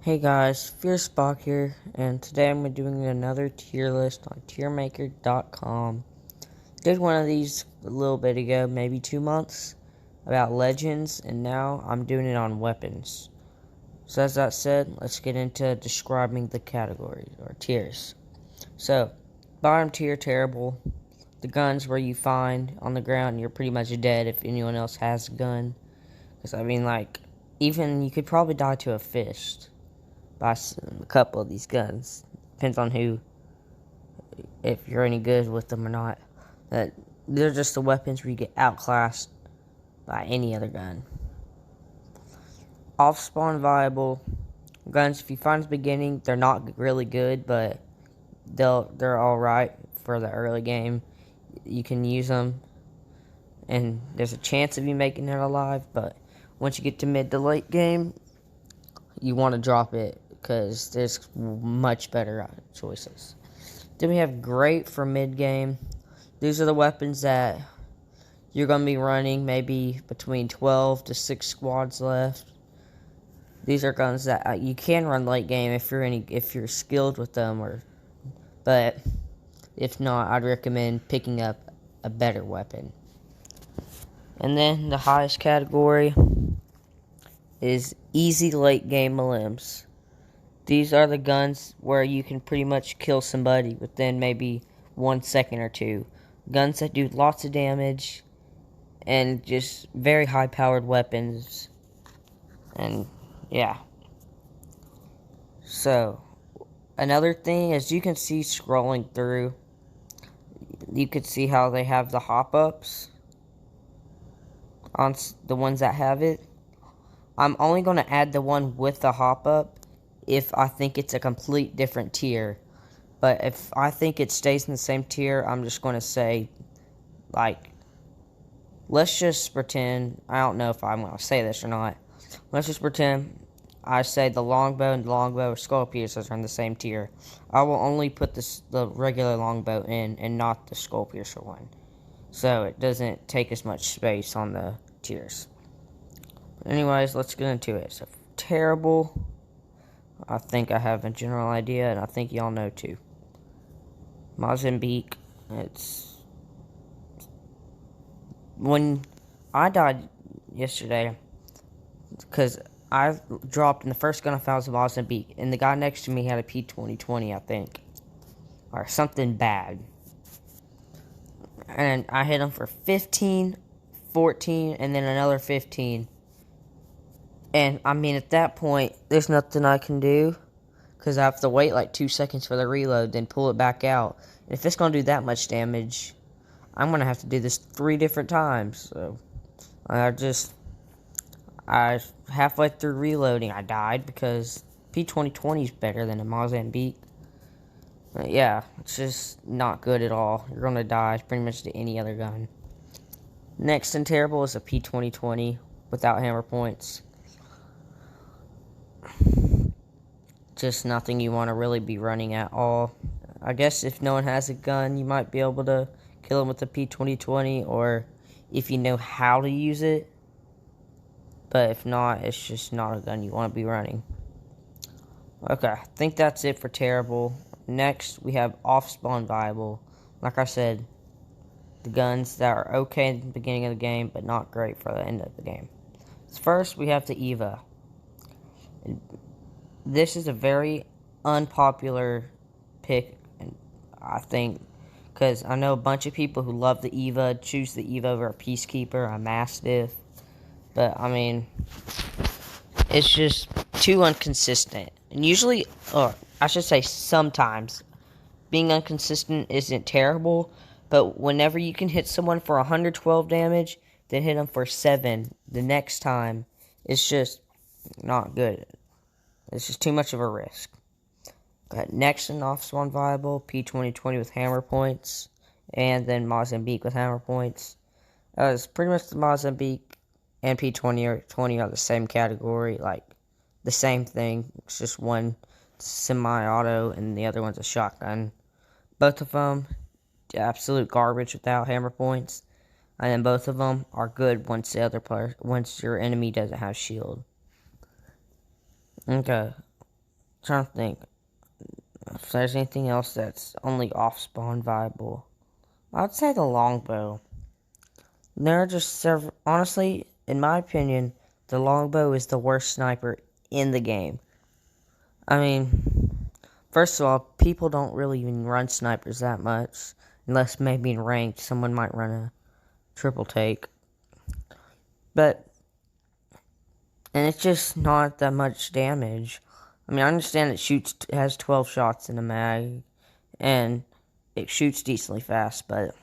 Hey guys, FierceBach here, and today I'm doing another tier list on tiermaker.com. Did one of these a little bit ago, maybe 2 months, about legends, and now I'm doing it on weapons. So as that said, let's get into describing the categories, or tiers. So, bottom tier, terrible. The guns where you find on the ground, you're pretty much dead if anyone else has a gun. Because, even you could probably die to a fist by a couple of these guns. Depends on if you're any good with them or not. But they're just the weapons where you get outclassed by any other gun. Off spawn viable guns. If you find at the beginning, they're not really good, but they're all right for the early game. You can use them, and there's a chance of you making it alive. But once you get to mid to late game, you want to drop it because there's much better choices. Then we have great for mid game. These are the weapons that you're going to be running maybe between 12 to 6 squads left. These are guns that you can run late game if you're skilled with them, but if not, I'd recommend picking up a better weapon. And then the highest category is easy late game limbs. These are the guns where you can pretty much kill somebody within maybe 1 second or two. Guns that do lots of damage and just very high powered weapons. And yeah. So, another thing, as you can see scrolling through, you could see how they have the hop ups on the ones that have it. I'm only going to add the one with the hop up if I think it's a complete different tier. But if I think it stays in the same tier, I'm just going to say, let's just pretend, I don't know if I'm going to say this or not. Let's just pretend I say the longbow and the longbow skull piercers are in the same tier. I will only put the regular longbow in and not the skull piercer one. So it doesn't take as much space on the tiers. Anyways, let's get into it. So, terrible. I think I have a general idea, and I think y'all know too. Mozambique. When I died yesterday, because I dropped, in the first gun I found was a Mozambique, and the guy next to me had a P2020, I think, or something bad. And I hit him for 15, 14, and then another 15. And, at that point, there's nothing I can do, because I have to wait like 2 seconds for the reload, then pull it back out. And if it's going to do that much damage, I'm going to have to do this 3 different times. So, halfway through reloading, I died, because P2020 is better than a Mozambique. But yeah, it's just not good at all. You're going to die pretty much to any other gun. Next in terrible is a P2020 without hammer points. Just nothing you want to really be running at all. I guess if no one has a gun, you might be able to kill them with the P2020, or if you know how to use it. But if not, it's just not a gun you want to be running. Okay, I think that's it for terrible. Next, we have off-spawn viable. Like I said, the guns that are okay at the beginning of the game, but not great for the end of the game. First, we have the EVA. This is a very unpopular pick, and I think, because I know a bunch of people who love the EVA, choose the EVA over a Peacekeeper, a Mastiff, but, it's just too inconsistent. And usually, or I should say sometimes, being inconsistent isn't terrible, but whenever you can hit someone for 112 damage, then hit them for 7 the next time, it's just not good. It's just too much of a risk. Next in off-spawn viable, P2020 with hammer points, and then Mozambique with hammer points. It's pretty much the Mozambique and P20 are the same category, like the same thing. It's just one semi-auto and the other one's a shotgun. Both of them, absolute garbage without hammer points, and then both of them are good once your enemy doesn't have shield. Okay. trying to think if there's anything else that's only off spawn viable. I'd say the longbow. There are just several. Honestly, in my opinion, the longbow is the worst sniper in the game. I mean, first of all, people don't really even run snipers that much. Unless maybe in ranked, someone might run a triple take. But, and it's just not that much damage. I mean, I understand it has 12 shots in a mag, and it shoots decently fast, but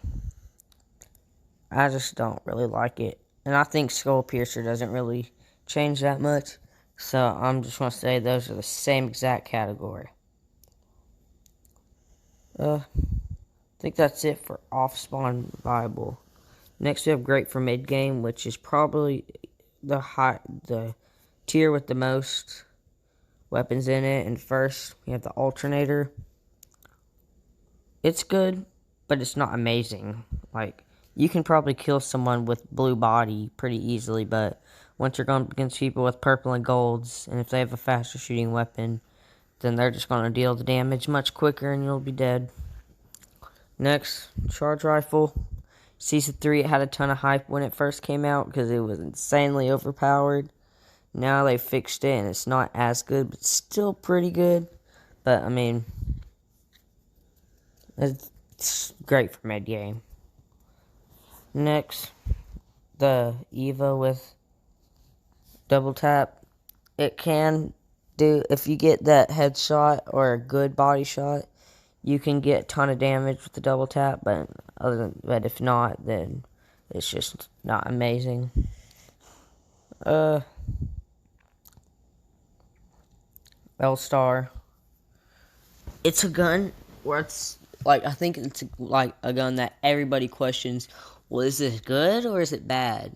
I just don't really like it. And I think Skull Piercer doesn't really change that much. So I'm just going to say those are the same exact category. I think that's it for off-spawn viable. Next we have great for mid-game, which is probably the tier with the most weapons in it. And first, we have the alternator. It's good, but it's not amazing. Like, you can probably kill someone with blue body pretty easily, but once you're going against people with purple and golds, and if they have a faster shooting weapon, then they're just going to deal the damage much quicker and you'll be dead. Next, charge rifle. Season 3, it had a ton of hype when it first came out because it was insanely overpowered. Now they fixed it and it's not as good, but still pretty good. But, I mean, it's great for mid-game. Next, the Eva with double tap. It can do, if you get that headshot or a good body shot, you can get a ton of damage with the double tap, but if not, then it's just not amazing. L-Star. It's a gun where it's like, I think it's like a gun that everybody questions, well, is this good or is it bad?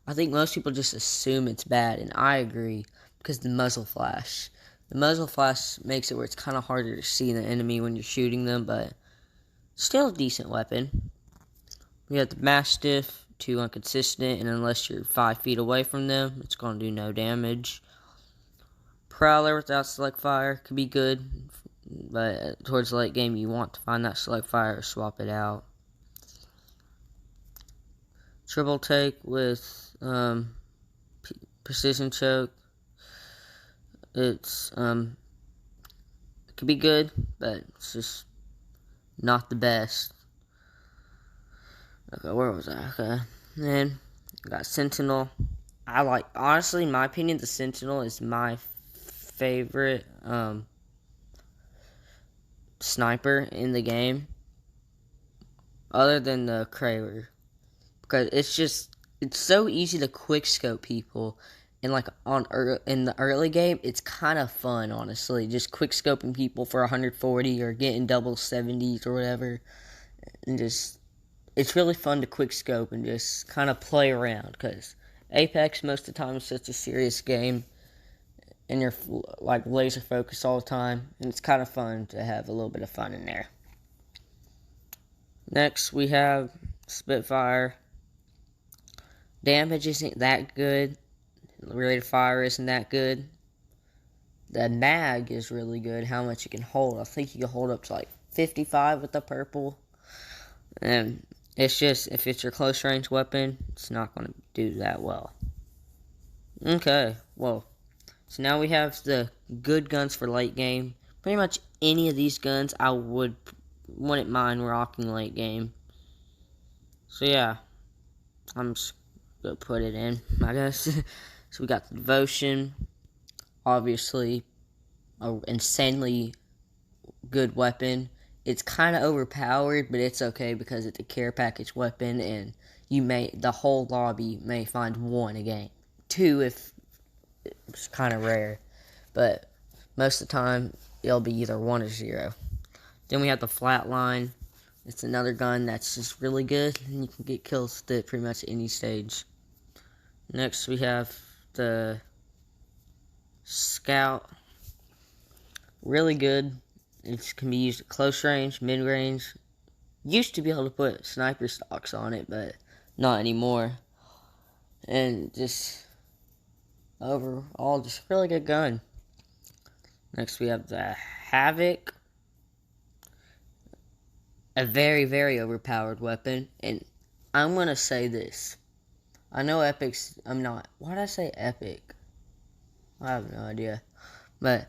I think most people just assume it's bad, and I agree, because the muzzle flash. The muzzle flash makes it where it's kind of harder to see the enemy when you're shooting them, but still a decent weapon. We have the Mastiff, too inconsistent, and unless you're 5 feet away from them, it's going to do no damage. Prowler without select fire could be good, but towards the late game, you want to find that select fire or swap it out. Triple take with precision choke. It could be good, but it's just not the best. Okay, where was I? Okay, then I got Sentinel. Honestly, in my opinion, the Sentinel is my favorite sniper in the game, other than the Kraber, because it's so easy to quick scope people. And like in the early game, it's kind of fun, honestly. Just quick scoping people for 140 or getting double 70s or whatever. And just, it's really fun to quick scope and just kind of play around. Because Apex, most of the time, is such a serious game. And you're like laser focused all the time. And it's kind of fun to have a little bit of fun in there. Next, we have Spitfire. Damage isn't that good. Rate of fire isn't that good. The mag is really good, how much you can hold. I think you can hold up to like 55 with the purple. And it's just, if it's your close range weapon, it's not going to do that well. Okay, well, so now we have the good guns for late game. Pretty much any of these guns I wouldn't mind rocking late game. So yeah, I'm just going to put it in, I guess. So we got the Devotion, obviously, an insanely good weapon. It's kind of overpowered, but it's okay because it's a care package weapon, and the whole lobby may find 1 a game. 2 if it's kind of rare, but most of the time it'll be either 1 or 0. Then we have the Flatline. It's another gun that's just really good, and you can get kills with it pretty much any stage. Next we have the Scout. Really good. It can be used at close range, mid range. Used to be able to put sniper stocks on it, but not anymore. And just overall, just really good gun. Next we have the Havoc. A very, very overpowered weapon. And I'm going to say this. I know Epic's... I'm not... Why did I say Epic? I have no idea. But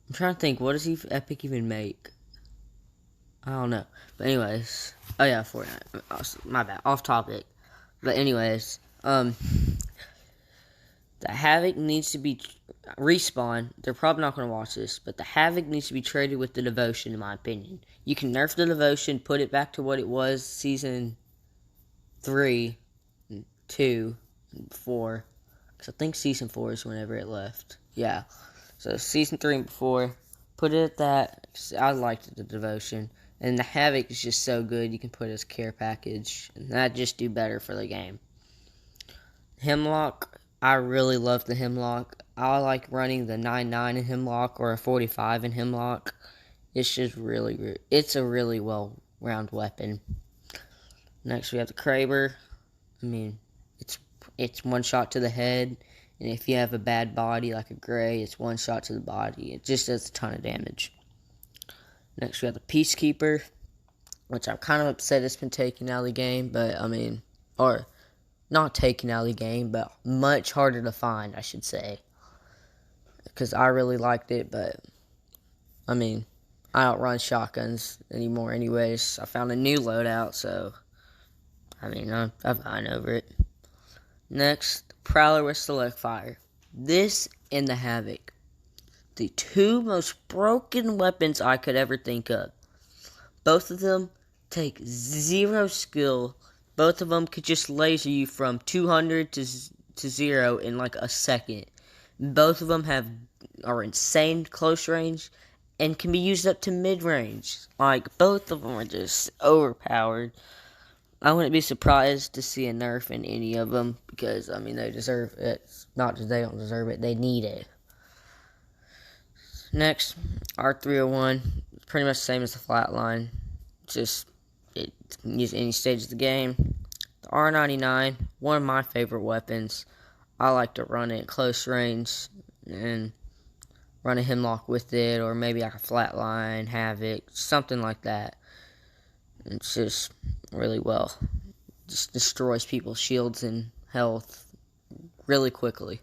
I'm trying to think. What does Epic even make? I don't know. But anyways. Oh yeah, Fortnite. My bad. Off topic. But anyways. The Havoc needs to be... Respawn, they're probably not going to watch this, but the Havoc needs to be traded with the Devotion, in my opinion. You can nerf the Devotion, put it back to what it was Season 3, 2, 4. Because I think Season 4 is whenever it left. Yeah. So Season 3 and before, put it at that. I liked the Devotion. And the Havoc is just so good, you can put it as care package. And that just do better for the game. Hemlock, I really love the Hemlock. I like running the 9.9 in Hemlock or a 45 in Hemlock. It's just it's a really well-rounded weapon. Next we have the Kraber. I mean, it's one shot to the head, and if you have a bad body like a Gray, it's one shot to the body. It just does a ton of damage. Next we have the Peacekeeper, which I'm kind of upset it's been taken out of the game, but I mean, or not taken out of the game, but much harder to find, I should say. Because I really liked it, but I mean, I don't run shotguns anymore anyways. I found a new loadout, so I mean, I'm fine over it. Next, Prowler with Select Fire. This and the Havoc. The two most broken weapons I could ever think of. Both of them take 0 skill. Both of them could just laser you from 200 to 0 in like a second. Both of them are insane close range and can be used up to mid range. Like, both of them are just overpowered. I wouldn't be surprised to see a nerf in any of them because, I mean, they deserve it. Not that they don't deserve it, they need it. Next, R301. Pretty much the same as the Flatline. Just, it can use any stage of the game. The R99, one of my favorite weapons. I like to run it at close range and run a Hemlock with it, or maybe like a Flatline, Havoc, something like that. It's just really well. Just destroys people's shields and health really quickly.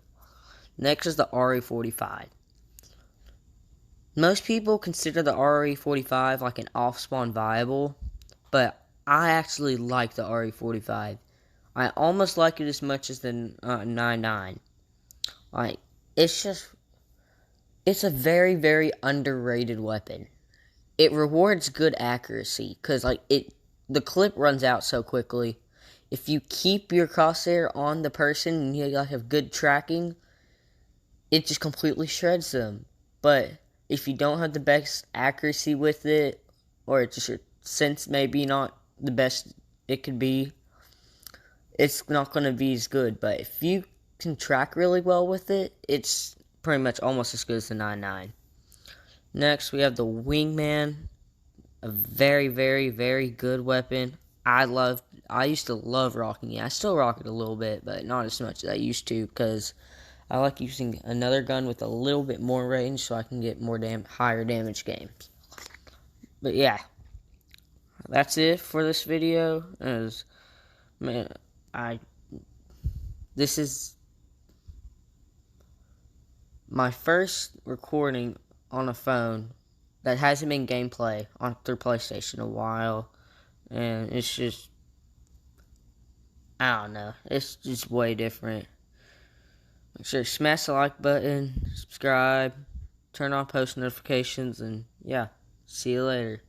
Next is the RE45. Most people consider the RE45 like an off-spawn viable, but I actually like the RE45. I almost like it as much as the 9.9. Like, it's a very, very underrated weapon. It rewards good accuracy, because, like, the clip runs out so quickly. If you keep your crosshair on the person and you like, have good tracking, it just completely shreds them. But if you don't have the best accuracy with it, or just your sense maybe not the best it could be, it's not going to be as good. But if you can track really well with it, it's pretty much almost as good as the 9.9. Next, we have the Wingman. A very, very, very good weapon. I used to love rocking it. I still rock it a little bit, but not as much as I used to, because I like using another gun with a little bit more range so I can get more higher damage games. But yeah, that's it for this video. This is my first recording on a phone that hasn't been gameplay through PlayStation in a while, and it's just, I don't know, it's just way different. Make sure to smash the like button, subscribe, turn on post notifications, and yeah, see you later.